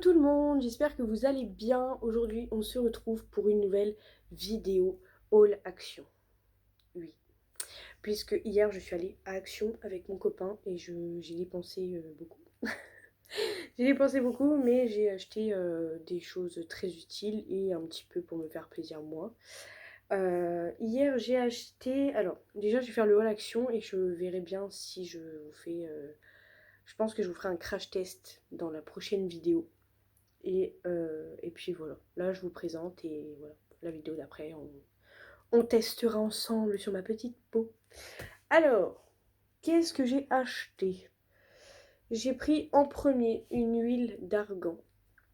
Tout le monde, j'espère que vous allez bien. Aujourd'hui, on se retrouve pour une nouvelle vidéo haul Action. Oui, puisque hier, je suis allée à Action avec mon copain et j'ai dépensé beaucoup. J'ai dépensé beaucoup, mais j'ai acheté des choses très utiles et un petit peu pour me faire plaisir moi. Hier, j'ai acheté... Alors, déjà, je vais faire le haul Action et je verrai bien si je vous fais... Je pense que je vous ferai un crash test dans la prochaine vidéo. Et puis voilà, là je vous présente et voilà, la vidéo d'après, on testera ensemble sur ma petite peau. Alors, qu'est-ce que j'ai acheté? J'ai pris en premier une huile d'argan.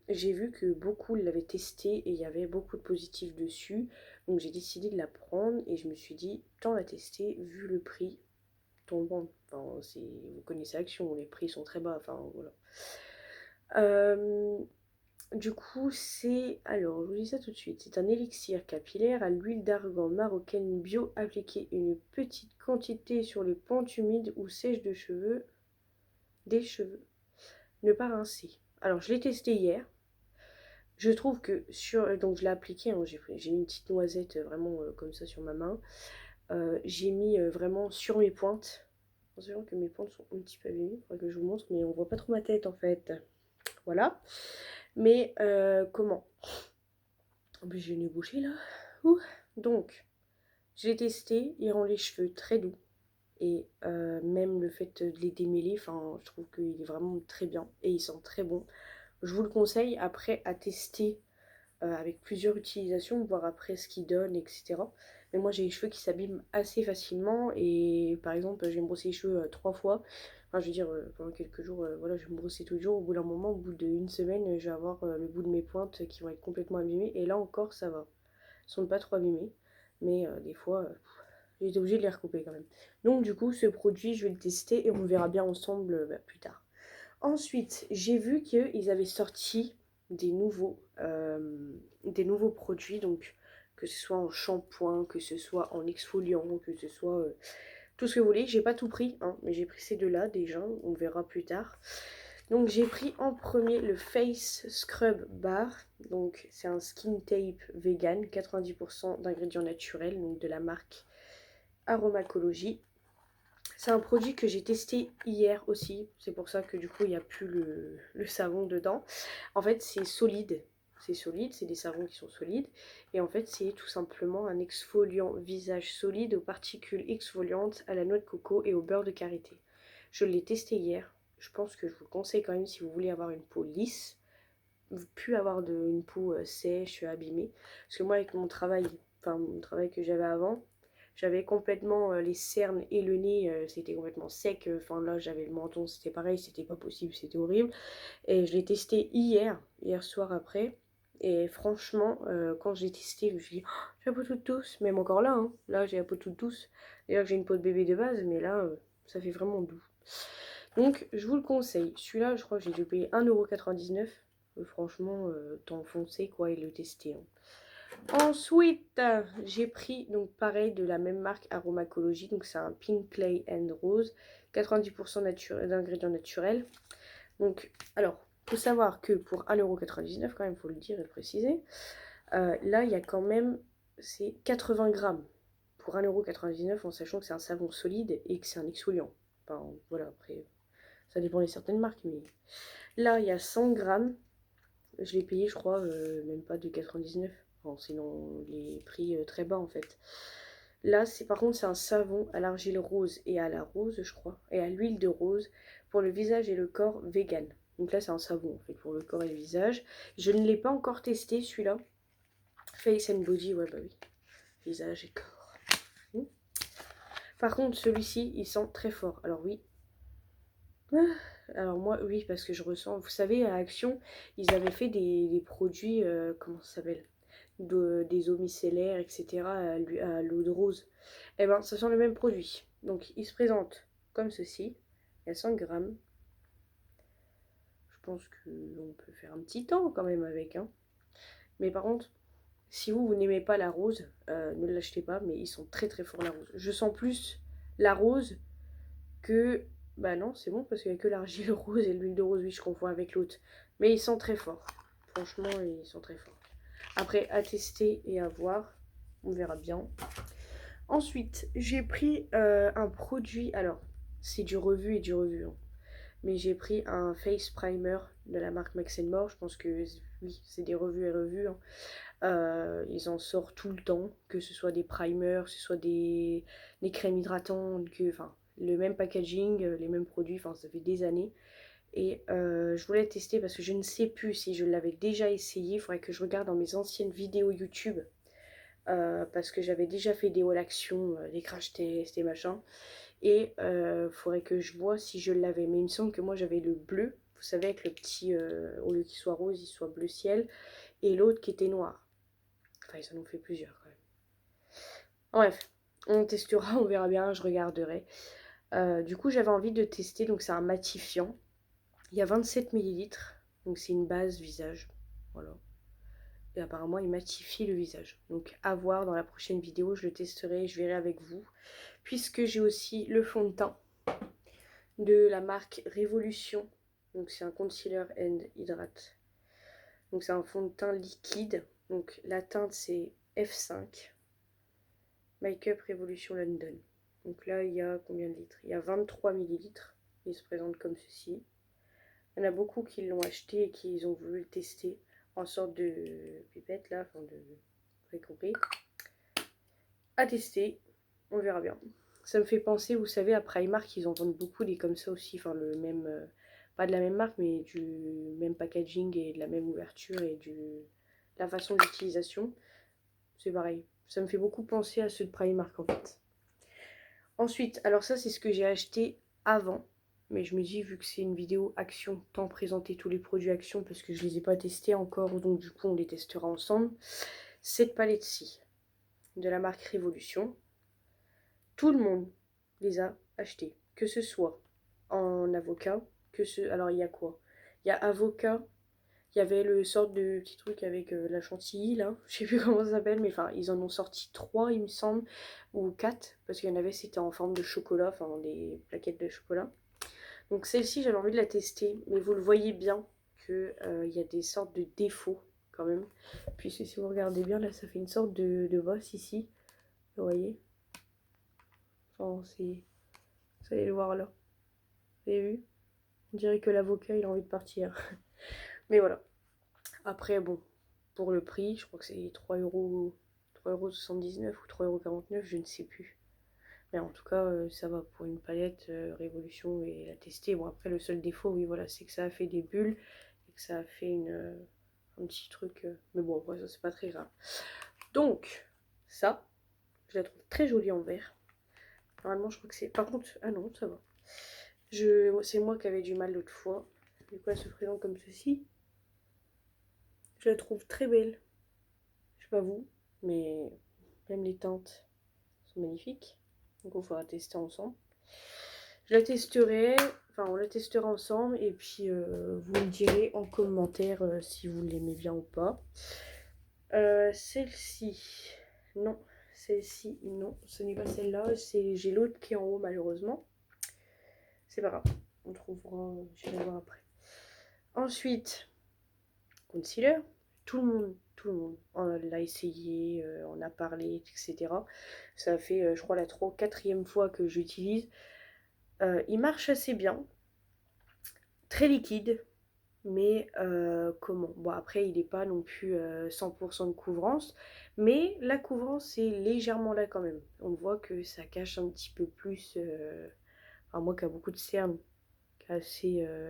J'ai vu que beaucoup l'avaient testée et il y avait beaucoup de positifs dessus. Donc j'ai décidé de la prendre et je me suis dit, tant la tester, vu le prix, tant bon. Enfin, vous connaissez Action, les prix sont très bas, enfin voilà. Du coup, alors, je vous dis ça tout de suite. C'est un élixir capillaire à l'huile d'argan marocaine bio appliqué une petite quantité sur les pentes humides ou sèches des cheveux. Ne pas rincer. Alors, je l'ai testé hier. Je trouve que donc je l'ai appliqué, hein, j'ai mis une petite noisette vraiment comme ça sur ma main. J'ai mis vraiment sur mes pointes. En sachant que mes pointes sont un petit peu abîmées. Il faudrait que je vous montre, mais on voit pas trop ma tête en fait. Voilà. Mais comment? En plus, j'ai le nez bouché là. Ouh. Donc, je l'ai testé. Il rend les cheveux très doux. Et même le fait de les démêler, enfin, je trouve qu'il est vraiment très bien. Et il sent très bon. Je vous le conseille après à tester avec plusieurs utilisations, voir après ce qu'il donne, etc. Mais moi, j'ai les cheveux qui s'abîment assez facilement. Et par exemple, je vais me brosser les cheveux 3 fois. Enfin, je veux dire, pendant quelques jours, voilà, je vais me brosser tous les jours. Au bout d'un moment, au bout d'une semaine, je vais avoir le bout de mes pointes qui vont être complètement abîmées. Et là encore, ça va. Elles sont pas trop abîmées. Mais des fois, j'ai été obligée de les recouper quand même. Donc du coup, ce produit, je vais le tester et on verra bien ensemble plus tard. Ensuite, j'ai vu qu'ils avaient sorti des nouveaux produits, donc que ce soit en shampoing, que ce soit en exfoliant, que ce soit tout ce que vous voulez. J'ai pas tout pris, hein, mais j'ai pris ces deux-là déjà, on verra plus tard. Donc j'ai pris en premier le Face Scrub Bar, donc c'est un skin tape vegan, 90% d'ingrédients naturels, donc de la marque Aromacologie. C'est un produit que j'ai testé hier aussi, c'est pour ça que du coup il n'y a plus le savon dedans. En fait c'est solide, c'est des savons qui sont solides. Et en fait c'est tout simplement un exfoliant visage solide aux particules exfoliantes, à la noix de coco et au beurre de karité. Je l'ai testé hier, je pense que je vous le conseille quand même si vous voulez avoir une peau lisse, plus avoir une peau sèche, abîmée. Parce que moi avec mon travail que j'avais avant, j'avais complètement les cernes et le nez, c'était complètement sec. Enfin là, j'avais le menton, c'était pareil, c'était pas possible, c'était horrible. Et je l'ai testé hier soir après. Et franchement, quand j'ai testé, je me suis dit, oh, j'ai la peau toute douce. Même encore là, hein. Là, j'ai la peau toute douce. D'ailleurs, j'ai une peau de bébé de base, mais là, ça fait vraiment doux. Donc, je vous le conseille. Celui-là, je crois que j'ai dû payer 1,99 €. Franchement, tant foncé quoi et le tester, hein. Ensuite, j'ai pris donc pareil de la même marque Aromacologie, donc c'est un Pink Clay and Rose, 90% d'ingrédients naturels. Donc, alors, faut savoir que pour 1,99 € quand même, faut le dire et le préciser, là il y a quand même, c'est 80 grammes pour 1,99 € en sachant que c'est un savon solide et que c'est un exfoliant. Enfin, voilà, après, ça dépend de certaines marques, mais là il y a 100 grammes. Je l'ai payé, je crois, même pas de 99. Enfin, sinon, les prix très bas en fait. Là, par contre, c'est un savon à l'argile rose et à la rose, je crois, et à l'huile de rose pour le visage et le corps vegan. Donc là, c'est un savon en fait pour le corps et le visage. Je ne l'ai pas encore testé celui-là. Face and Body, ouais, bah oui. Visage et corps. Par contre, celui-ci, il sent très fort. Alors oui. Alors moi, oui, parce que je ressens... Vous savez, à Action, ils avaient fait des produits, comment ça s'appelle, des eaux micellaires, etc. à l'eau de rose. Et ben, ça sent le même produit. Donc, il se présente comme ceci. Il y a 100 grammes. Je pense qu'on peut faire un petit temps quand même avec, hein. Mais par contre, si vous n'aimez pas la rose, ne l'achetez pas, mais ils sont très très forts la rose. Je sens plus la rose que... Bah non, c'est bon, parce qu'il n'y a que l'argile rose et l'huile de rose, oui, je confonds avec l'autre. Mais ils sont très forts. Franchement, ils sont très forts. Après, à tester et à voir. On verra bien. Ensuite, j'ai pris un produit. Alors, c'est du revu et du revu. Hein. Mais j'ai pris un face primer de la marque Max More. Je pense que oui, c'est des revus et revues. Hein. Ils en sortent tout le temps, que ce soit des primers, que ce soit des crèmes hydratantes, enfin, le même packaging, les mêmes produits, enfin, ça fait des années. Et je voulais tester parce que je ne sais plus si je l'avais déjà essayé. Il faudrait que je regarde dans mes anciennes vidéos YouTube. Parce que j'avais déjà fait des haul actions, des crash tests et machin. Et il faudrait que je vois si je l'avais. Mais il me semble que moi j'avais le bleu, vous savez, avec le petit, au lieu qu'il soit rose, il soit bleu ciel. Et l'autre qui était noir. Enfin, ils en ont fait plusieurs quand même. Bref, on testera, on verra bien, je regarderai. Du coup, j'avais envie de tester, donc c'est un matifiant. Il y a 27 millilitres, donc c'est une base visage. Voilà. Et apparemment, il matifie le visage. Donc, à voir dans la prochaine vidéo, je le testerai, je verrai avec vous. Puisque j'ai aussi le fond de teint de la marque Révolution. Donc, c'est un concealer and hydrate. Donc, c'est un fond de teint liquide. Donc, la teinte, c'est F5. Make-up Révolution London. Donc là, il y a combien de litres? Il y a 23 millilitres. Il se présente comme ceci. Il y en a beaucoup qui l'ont acheté et qui ont voulu le tester en sorte de pipette là, enfin de... Vous avez compris. À tester, on verra bien. Ça me fait penser, vous savez, à Primark, ils en vendent beaucoup des comme ça aussi, enfin le même, pas de la même marque, mais du même packaging et de la même ouverture et la façon d'utilisation. C'est pareil. Ça me fait beaucoup penser à ceux de Primark en fait. Ensuite, alors ça c'est ce que j'ai acheté avant. Mais je me dis, vu que c'est une vidéo action, tant présenter tous les produits action parce que je les ai pas testés encore. Donc du coup, on les testera ensemble. Cette palette-ci, de la marque Révolution. Tout le monde les a achetés. Que ce soit en avocat, alors il y a quoi? Il y a avocat. Il y avait le sort de petit truc avec la chantilly là, je sais plus comment ça s'appelle, mais enfin ils en ont sorti 3 il me semble, ou 4, parce qu'il y en avait c'était en forme de chocolat, enfin des plaquettes de chocolat. Donc celle-ci j'avais envie de la tester, mais vous le voyez bien qu'il y a des sortes de défauts quand même. Puis si vous regardez bien là ça fait une sorte de bosse ici, vous voyez. Enfin c'est... Vous allez le voir là. Vous avez vu? On dirait que l'avocat il a envie de partir. Mais voilà. Après bon, pour le prix, je crois que c'est 3 euros 79 ou 3,49 €, je ne sais plus. Mais en tout cas, ça va pour une palette Révolution et la tester. Bon, après, le seul défaut, oui, voilà, c'est que ça a fait des bulles et que ça a fait un petit truc. Mais bon, après, ça, c'est pas très grave. Donc, ça, je la trouve très jolie en vert. Normalement, je crois que c'est. Par contre, ah non, ça va. C'est moi qui avais du mal l'autre fois. Du coup, elle se présente comme ceci. Je la trouve très belle. Je sais pas vous, mais même les teintes sont magnifiques. Donc on faudra tester ensemble. Je la testerai, enfin on la testera ensemble et puis vous me direz en commentaire si vous l'aimez bien ou pas. Celle-ci, non. Celle-ci, non. Ce n'est pas celle-là. J'ai l'autre qui est en haut malheureusement. C'est pas grave. On trouvera, je vais voir après. Ensuite, concealer. Tout le monde on l'a essayé, on a parlé, etc. Ça fait, je crois, la 3 ou 4e fois que j'utilise. Il marche assez bien, très liquide, mais comment? Bon, après, il n'est pas non plus 100% de couvrance, mais la couvrance est légèrement là quand même. On voit que ça cache un petit peu plus. Enfin, moi qui a beaucoup de cernes,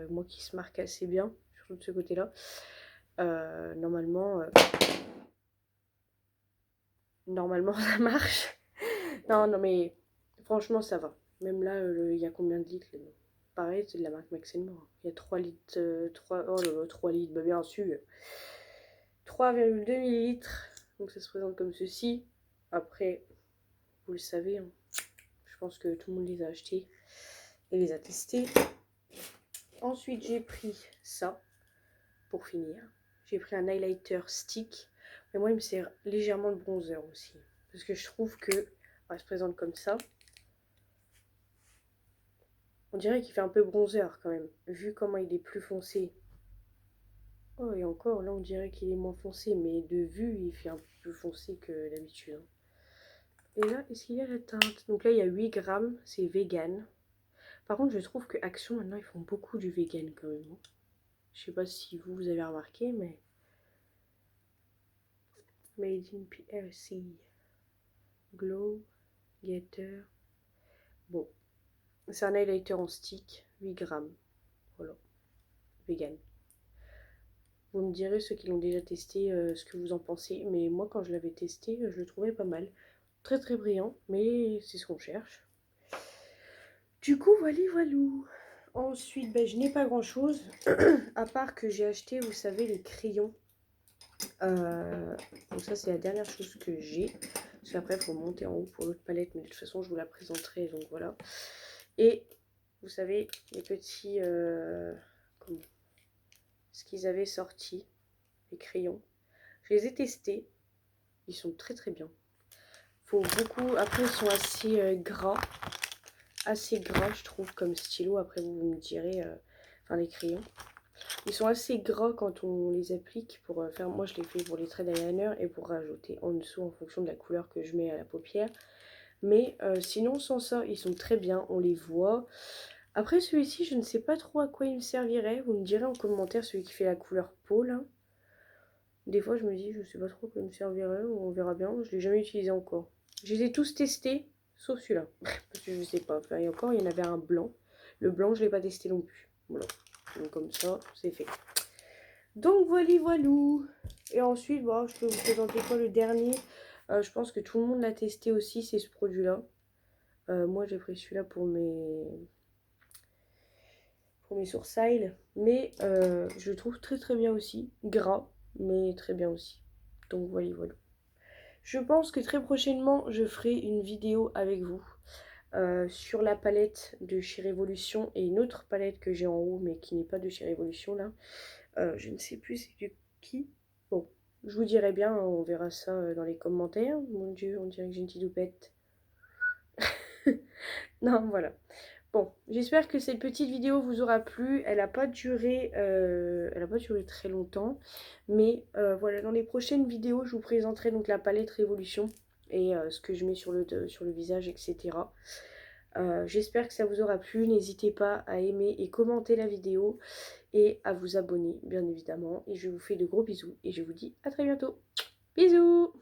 moi qui se marque assez bien, surtout de ce côté-là. Normalement, ça marche. Non, non, mais franchement, ça va. Même là, il y a combien de litres là? Pareil, c'est de la marque Max More. Il y a 3 litres, 3, oh là là, 3 litres, bah bien sûr. 3,2 millilitres. Donc ça se présente comme ceci. Après, vous le savez, hein, je pense que tout le monde les a achetés et les a testés. Ensuite, j'ai pris ça pour finir. J'ai pris un highlighter stick. Mais moi, il me sert légèrement de bronzer aussi. Parce que je trouve que, elle se présente comme ça. On dirait qu'il fait un peu bronzer quand même, vu comment il est plus foncé Oh, et encore, là, on dirait qu'il est moins foncé, mais de vue, il fait un peu plus foncé que d'habitude, hein. Et là, est-ce qu'il y a la teinte? Donc là, il y a 8 grammes, c'est vegan. Par contre, je trouve que Action, maintenant, ils font beaucoup du vegan quand même, hein. Je sais pas si vous avez remarqué, mais... Made in PRC. Glow, Getter. Bon, c'est un highlighter en stick, 8 grammes. Voilà, vegan. Vous me direz, ceux qui l'ont déjà testé, ce que vous en pensez. Mais moi, quand je l'avais testé, je le trouvais pas mal. Très très brillant, mais c'est ce qu'on cherche. Du coup, voilou. Ensuite, ben, je n'ai pas grand chose. À part que j'ai acheté, vous savez, les crayons. Donc ça, c'est la dernière chose que j'ai. Parce qu'après, il faut monter en haut pour l'autre palette. Mais de toute façon, je vous la présenterai. Donc voilà. Et vous savez, les petits... comment, ce qu'ils avaient sorti, les crayons. Je les ai testés. Ils sont très très bien. Faut beaucoup... Après, ils sont assez gras. Assez gras, je trouve, comme stylo. Après, vous me direz... Enfin, les crayons. Ils sont assez gras quand on les applique pour faire... Moi, je les fais pour les traits d'eyeliner et pour rajouter en dessous en fonction de la couleur que je mets à la paupière. Mais sinon, sans ça, ils sont très bien. On les voit. Après, celui-ci, je ne sais pas trop à quoi il me servirait. Vous me direz en commentaire celui qui fait la couleur peau, là. Des fois, je me dis, je sais pas trop à quoi il me servirait. On verra bien. Je ne l'ai jamais utilisé encore. Je les ai tous testés, sauf celui-là. Parce que je sais pas. Enfin, et encore, il y en avait un blanc. Le blanc, je ne l'ai pas testé non plus. Voilà. Donc, comme ça, c'est fait. Donc, voilou. Et ensuite, bah, je peux vous présenter quoi le dernier. Je pense que tout le monde l'a testé aussi, c'est ce produit-là. Moi, j'ai pris celui-là pour mes sourcils, mais je le trouve très très bien aussi, gras, mais très bien aussi. Donc voilà. Je pense que très prochainement, je ferai une vidéo avec vous sur la palette de chez Révolution et une autre palette que j'ai en haut, mais qui n'est pas de chez Révolution là. Je ne sais plus c'est de qui. Bon, je vous dirai bien, hein, on verra ça dans les commentaires. Mon Dieu, on dirait que j'ai une petite doupette. Non, voilà. Bon, j'espère que cette petite vidéo vous aura plu. Elle n'a pas duré, très longtemps. Mais voilà, dans les prochaines vidéos, je vous présenterai donc la palette Révolution et ce que je mets sur le visage, etc. J'espère que ça vous aura plu. N'hésitez pas à aimer et commenter la vidéo et à vous abonner, bien évidemment. Et je vous fais de gros bisous et je vous dis à très bientôt. Bisous!